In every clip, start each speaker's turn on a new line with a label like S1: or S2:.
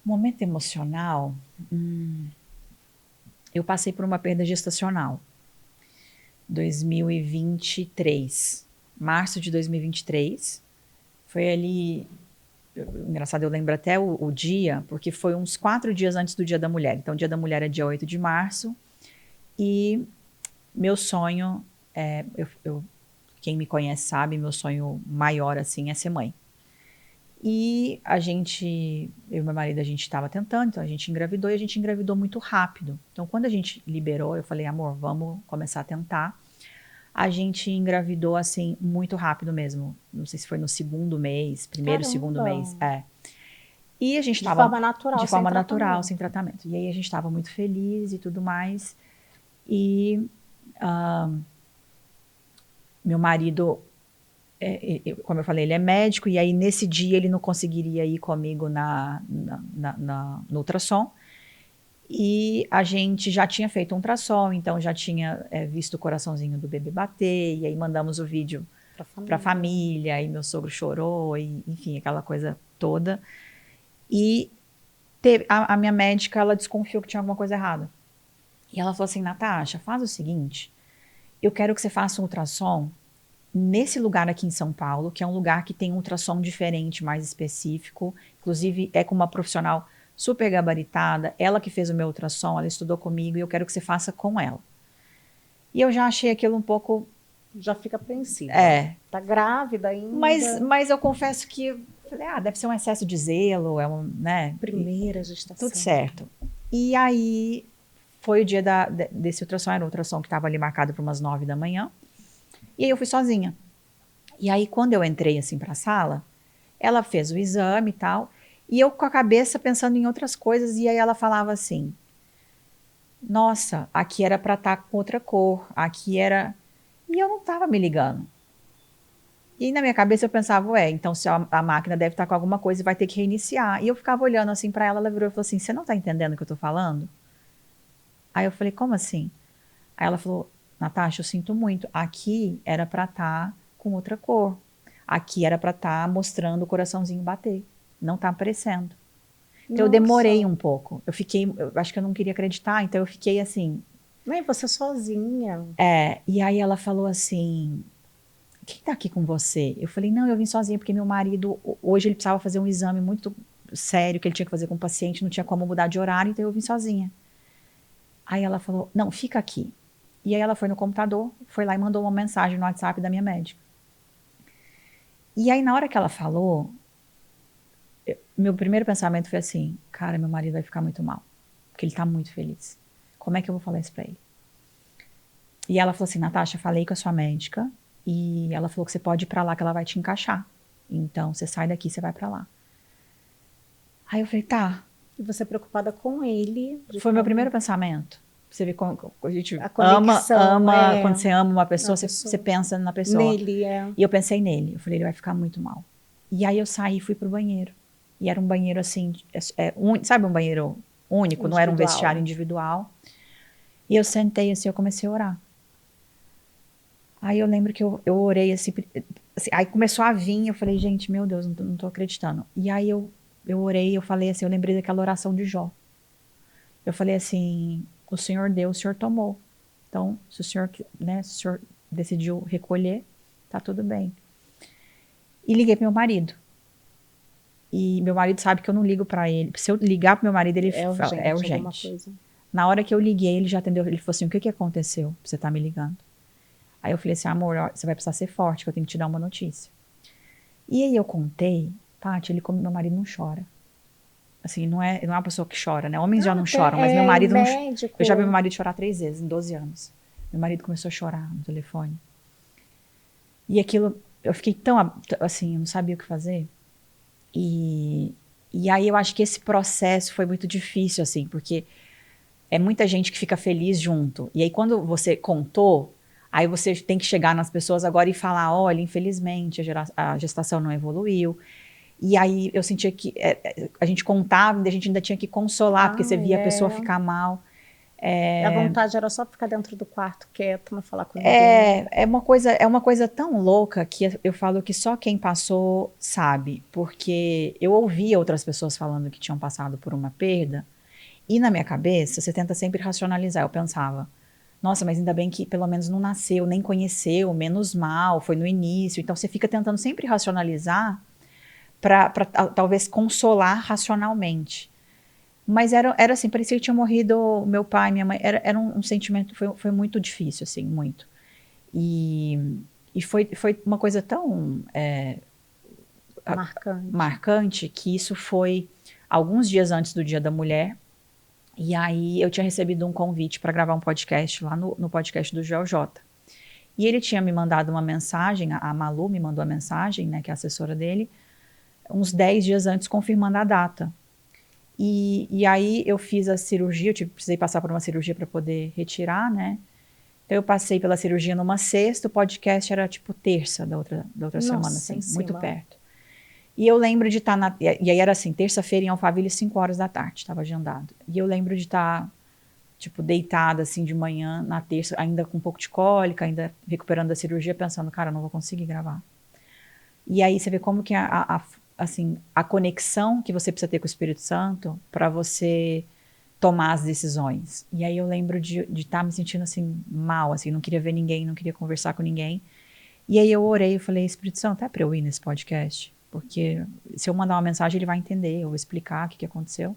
S1: Momento emocional, eu passei por uma perda gestacional. 2023, março de 2023. Foi ali, engraçado, eu lembro até o dia, porque foi uns 4 dias antes do Dia da Mulher. Então, o Dia da Mulher é dia 8 de março. E meu sonho, quem me conhece sabe, meu sonho maior, assim, é ser mãe. E eu e meu marido, a gente estava tentando, então a gente engravidou e a gente engravidou muito rápido. Então, quando a gente liberou, eu falei, amor, vamos começar a tentar. A gente engravidou, assim, muito rápido mesmo. Não sei se foi no segundo mês, primeiro, segundo
S2: Caramba!
S1: mês, E a gente
S2: De
S1: estava
S2: forma
S1: de
S2: natural, sem
S1: forma natural, sem
S2: tratamento.
S1: tratamento. E aí a gente estava muito feliz e tudo mais. E meu marido, como eu falei, ele é médico, e aí nesse dia ele não conseguiria ir comigo no ultrassom. E a gente já tinha feito um ultrassom, então já tinha visto o coraçãozinho do bebê bater, e aí mandamos o vídeo
S2: Pra
S1: para a
S2: família.
S1: família, e meu sogro chorou, e enfim, aquela coisa toda. E a minha médica, ela desconfiou que tinha alguma coisa errada. E ela falou assim, Natasha, faz o seguinte, eu quero que você faça um ultrassom nesse lugar aqui em São Paulo, que é um lugar que tem um ultrassom diferente, mais específico, inclusive é com uma profissional super gabaritada, ela que fez o meu ultrassom, ela estudou comigo, e eu quero que você faça com ela. E eu já achei aquilo um pouco,
S2: Já fica apreensiva.
S1: é,
S2: Tá grávida ainda.
S1: mas eu confesso que, falei, deve ser um excesso de zelo, né,
S2: Primeira
S1: tudo
S2: gestação.
S1: certo. E aí, foi o dia desse ultrassom, era um ultrassom que estava ali marcado para umas 9 da manhã, e aí eu fui sozinha. E aí, quando eu entrei assim para a sala, ela fez o exame e tal, e eu com a cabeça pensando em outras coisas, e aí ela falava assim, nossa, aqui era para estar com outra cor, aqui era... E eu não estava me ligando. E na minha cabeça eu pensava, ué, então se a máquina deve estar com alguma coisa e vai ter que reiniciar. E eu ficava olhando assim para ela, ela virou e falou assim, você não está entendendo o que eu estou falando? Aí eu falei, como assim? Aí ela falou, Natasha, eu sinto muito, aqui era para estar com outra cor. Aqui era para estar mostrando o coraçãozinho bater. Não está aparecendo. Então eu demorei
S2: Nossa,
S1: um pouco. Eu acho que eu não queria acreditar, então eu fiquei assim.
S2: nem você sozinha.
S1: E aí ela falou assim: quem tá aqui com você? Eu falei: não, eu vim sozinha porque meu marido, hoje ele precisava fazer um exame muito sério que ele tinha que fazer com o paciente, não tinha como mudar de horário, então eu vim sozinha. Aí ela falou: não, fica aqui. E aí ela foi no computador, foi lá e mandou uma mensagem no WhatsApp da minha médica. E aí na hora que ela falou, meu primeiro pensamento foi assim: cara, meu marido vai ficar muito mal, porque ele tá muito feliz. Como é que eu vou falar isso pra ele? E ela falou assim, Natasha, falei com a sua médica e ela falou que você pode ir pra lá que ela vai te encaixar. Então, você sai daqui, você vai pra lá. Aí eu falei, tá.
S2: E você preocupada com ele, de
S1: Foi meu primeiro
S2: como
S1: pensamento. Você vê como a gente
S2: a conexão
S1: quando
S2: é
S1: você ama uma
S2: a
S1: pessoa, você
S2: pessoa.
S1: pensa na pessoa.
S2: Nele é.
S1: E eu pensei nele. Eu falei, ele vai ficar muito mal. E aí eu saí e fui pro banheiro. E era um banheiro assim, sabe um banheiro único? Não era um vestiário
S2: Individual.
S1: individual. E eu sentei assim, eu comecei a orar. Aí eu lembro que eu orei assim, aí começou a vir, eu falei, gente, meu Deus, não tô acreditando. E aí eu orei, eu falei assim, eu lembrei daquela oração de Jó. Eu falei assim, o Senhor deu, o Senhor tomou. Então, se o Senhor, né, se o Senhor decidiu recolher, tá tudo bem. E liguei pro meu marido. E meu marido sabe que eu não ligo pra ele. Se eu ligar pro meu marido, ele
S2: É
S1: fala, é
S2: urgente, alguma
S1: urgente.
S2: coisa.
S1: Na hora que eu liguei, ele já atendeu, ele falou assim, o que aconteceu pra você tá me ligando? Aí eu falei assim, amor, você vai precisar ser forte, que eu tenho que te dar uma notícia. E aí eu contei, Tati, meu marido não chora. Assim, não é uma pessoa que chora, né? Homens já
S2: Não,
S1: não
S2: até
S1: choram, mas meu marido não. Eu já vi meu
S2: médico.
S1: marido chorar 3 vezes em 12 anos. Meu marido começou a chorar no telefone. E aquilo, eu fiquei tão, assim, eu não sabia o que fazer. E, e aí eu acho que esse processo foi muito difícil, assim, porque é muita gente que fica feliz junto. E aí quando você contou, aí você tem que chegar nas pessoas agora e falar, olha, infelizmente a gestação não evoluiu. E aí eu sentia que a gente contava, e a gente ainda tinha que consolar, porque você
S2: Ai,
S1: via a pessoa
S2: é.
S1: ficar mal.
S2: A vontade era só ficar dentro do quarto quieto, não falar com ninguém.
S1: É uma coisa tão louca que eu falo que só quem passou sabe, porque eu ouvia outras pessoas falando que tinham passado por uma perda, e na minha cabeça, você tenta sempre racionalizar. Eu pensava, nossa, mas ainda bem que pelo menos não nasceu, nem conheceu, menos mal, foi no início. Então você fica tentando sempre racionalizar para talvez consolar racionalmente. Mas era assim, parecia que tinha morrido meu pai, minha mãe. Era um sentimento, foi muito difícil, assim, muito. E foi uma coisa tão marcante que isso foi alguns dias antes do Dia da Mulher. E aí eu tinha recebido um convite para gravar um podcast lá no podcast do Joel J. E ele tinha me mandado uma mensagem, a Malu me mandou a mensagem, né, que é a assessora dele, uns 10 dias antes, confirmando a data. E aí eu fiz a cirurgia, eu precisei passar por uma cirurgia para poder retirar, né? Então eu passei pela cirurgia numa sexta, o podcast era tipo terça da outra semana, assim, muito perto. E eu lembro de estar e aí era assim, terça-feira em Alphaville, 5 horas da tarde, estava agendado. E eu lembro de estar, tipo, deitada assim de manhã, na terça, ainda com um pouco de cólica, ainda recuperando da cirurgia, pensando, cara, eu não vou conseguir gravar. E aí você vê como que assim, a conexão que você precisa ter com o Espírito Santo para você tomar as decisões. E aí eu lembro de estar me sentindo assim, mal, assim, não queria ver ninguém, não queria conversar com ninguém. E aí eu orei, eu falei, Espírito Santo, é para eu ir nesse podcast? Porque se eu mandar uma mensagem, ele vai entender, eu vou explicar o que aconteceu.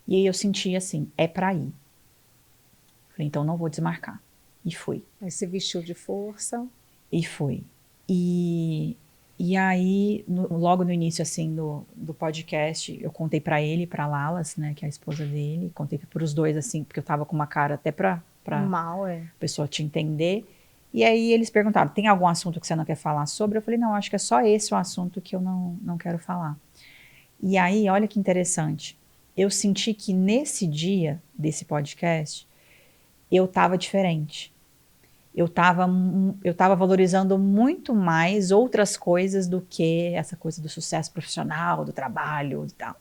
S1: E aí eu senti assim, é para ir. Falei, então não vou desmarcar. E fui.
S2: Aí se vestiu de força.
S1: E fui. E aí, logo no início, assim, do podcast, eu contei para ele e pra Lalas, né, que é a esposa dele, contei para os dois, assim, porque eu tava com uma cara até pra a pessoa te entender. E aí eles perguntaram, tem algum assunto que você não quer falar sobre? Eu falei, não, acho que é só esse o assunto que eu não quero falar. E aí, olha que interessante, eu senti que nesse dia desse podcast, eu tava diferente. Eu tava valorizando muito mais outras coisas do que essa coisa do sucesso profissional, do trabalho e tal.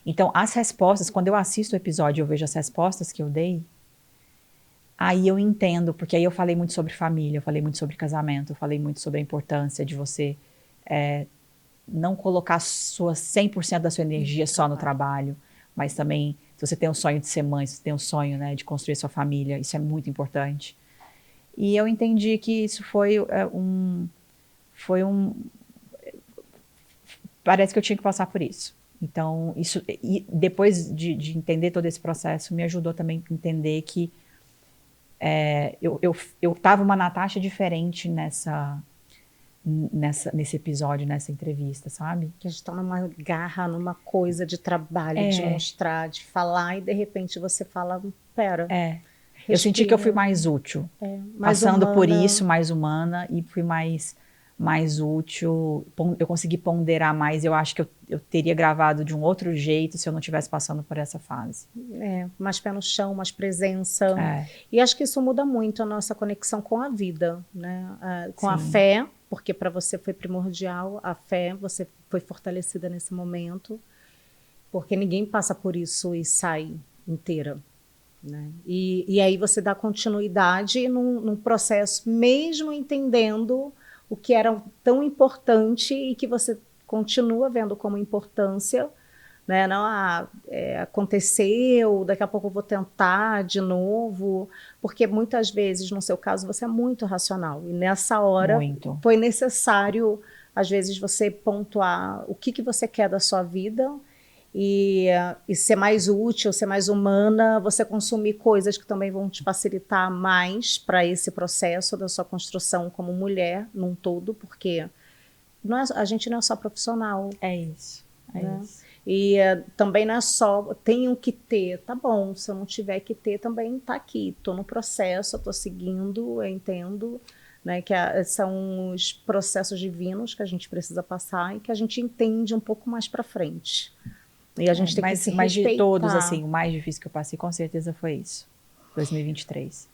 S1: Então, as respostas, quando eu assisto o episódio e eu vejo as respostas que eu dei, aí eu entendo, porque aí eu falei muito sobre família, eu falei muito sobre casamento, eu falei muito sobre a importância de você não colocar 100% da sua energia só no trabalho, mas também, se você tem um sonho de ser mãe, se você tem um sonho, né, de construir sua família, isso é muito importante. E eu entendi que isso parece que eu tinha que passar por isso. Então, isso, e depois de entender todo esse processo, me ajudou também a entender que eu tava uma Natasha diferente nesse episódio, nessa entrevista, sabe?
S2: Que a gente tá numa garra, numa coisa de trabalho, de mostrar, de falar, e de repente você fala, pera...
S1: Eu senti que eu fui mais útil,
S2: mais
S1: passando
S2: humana.
S1: por isso, mais humana, e fui mais útil, eu consegui ponderar mais, eu acho que eu teria gravado de um outro jeito se eu não estivesse passando por essa fase.
S2: Mais pé no chão, mais presença. E acho que isso muda muito a nossa conexão com a vida, né? Com a fé, porque para você foi primordial, a fé, você foi fortalecida nesse momento, porque ninguém passa por isso e sai inteira. Né? E aí você dá continuidade num processo, mesmo entendendo o que era tão importante e que você continua vendo como importância, né? Não, aconteceu, daqui a pouco eu vou tentar de novo, porque muitas vezes, no seu caso, você é muito racional, e nessa hora foi necessário, às vezes, você pontuar o que você quer da sua vida, e ser mais útil, ser mais humana, você consumir coisas que também vão te facilitar mais para esse processo da sua construção como mulher num todo, porque a gente não é só profissional.
S1: É isso.
S2: E também não é só, tenho que ter, tá bom, se eu não tiver que ter, também tá aqui, estou no processo, estou seguindo, eu entendo, né, que são os processos divinos que a gente precisa passar e que a gente entende um pouco mais para frente. E a gente tem que se respeitar.
S1: Mas de todos, assim, o mais difícil que eu passei, com certeza, foi isso. 2023.